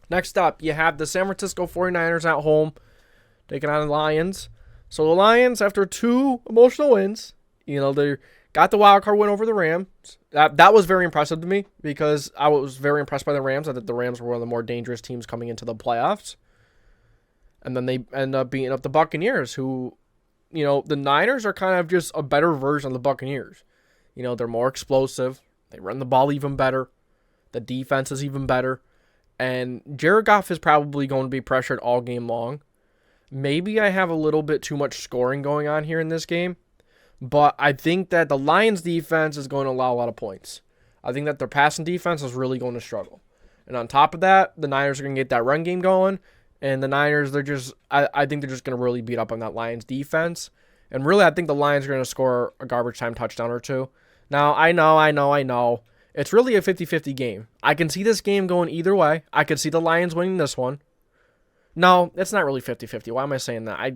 Next up, you have the San Francisco 49ers at home taking on the Lions. So the Lions, after 2 emotional wins, they got the wild card win over the Rams. That was very impressive to me because I was very impressed by the Rams. I thought the Rams were one of the more dangerous teams coming into the playoffs. And then they end up beating up the Buccaneers, who, the Niners are kind of just a better version of the Buccaneers. They're more explosive. They run the ball even better. The defense is even better. And Jared Goff is probably going to be pressured all game long. Maybe I have a little bit too much scoring going on here in this game. But I think that the Lions defense is going to allow a lot of points. I think that their passing defense is really going to struggle. And on top of that, the Niners are going to get that run game going. And the Niners, I think they're just going to really beat up on that Lions defense. And really, I think the Lions are going to score a garbage time touchdown or two. Now, I know. It's really a 50-50 game. I can see this game going either way. I could see the Lions winning this one. No, it's not really 50-50. Why am I saying that?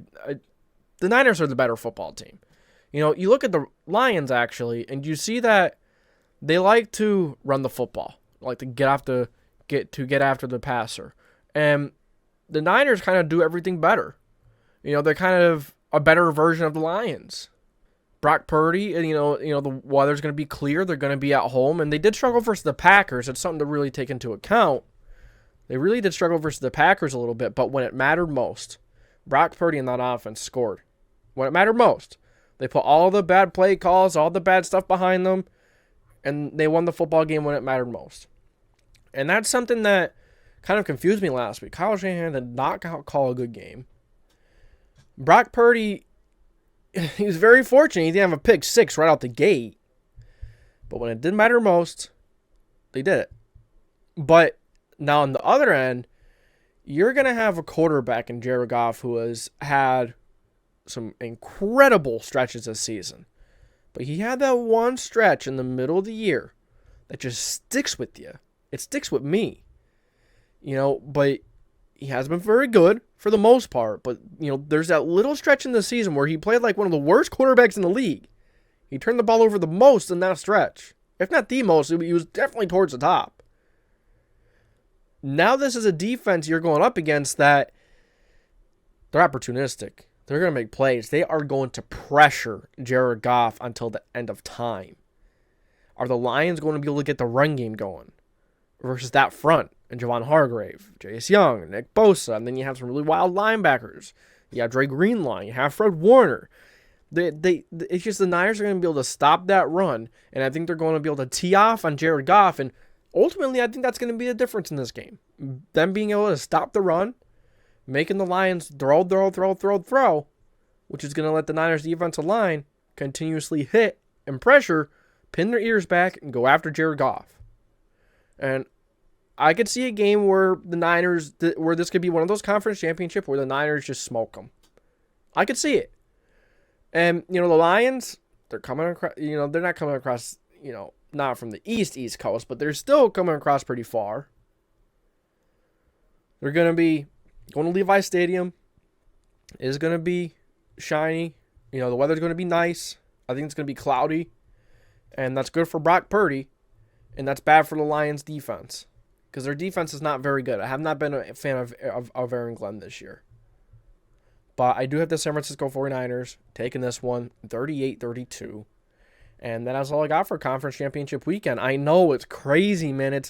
The Niners are the better football team. You look at the Lions, actually, and you see that they like to run the football. Like to get after the passer. And the Niners kind of do everything better. They're kind of a better version of the Lions. Brock Purdy, and the weather's going to be clear. They're going to be at home, and they did struggle versus the Packers. It's something to really take into account. They really did struggle versus the Packers a little bit, but when it mattered most, Brock Purdy and that offense scored. When it mattered most, they put all the bad play calls, all the bad stuff behind them, and they won the football game when it mattered most. And that's something that kind of confused me last week. Kyle Shanahan did not call a good game. Brock Purdy, he was very fortunate. He didn't have a pick 6 right out the gate. But when it did matter most, they did it. But now on the other end, you're going to have a quarterback in Jared Goff who has had some incredible stretches this season. But he had that one stretch in the middle of the year that just sticks with you. It sticks with me. But he has been very good for the most part. But, there's that little stretch in the season where he played like one of the worst quarterbacks in the league. He turned the ball over the most in that stretch. If not the most, he was definitely towards the top. Now this is a defense you're going up against that they're opportunistic. They're going to make plays. They are going to pressure Jared Goff until the end of time. Are the Lions going to be able to get the run game going versus that front? And Javon Hargrave, J.S. Young, Nick Bosa, and then you have some really wild linebackers. You have Dre Greenlaw, you have Fred Warner. It's just the Niners are going to be able to stop that run, and I think they're going to be able to tee off on Jared Goff, and ultimately I think that's going to be the difference in this game. Them being able to stop the run, making the Lions throw, which is going to let the Niners defensive line continuously hit and pressure, pin their ears back, and go after Jared Goff. And I could see a game where where this could be one of those conference championship where the Niners just smoke them. I could see it. And, the Lions, they're coming across, they're not coming across, not from the East Coast, but they're still coming across pretty far. They're going to be going to Levi Stadium. It is going to be shiny. The weather's going to be nice. I think it's going to be cloudy. And that's good for Brock Purdy. And that's bad for the Lions defense. Because their defense is not very good. I have not been a fan of Aaron Glenn this year. But I do have the San Francisco 49ers taking this one 38-32. And that is all I got for Conference Championship weekend. I know it's crazy, man. It's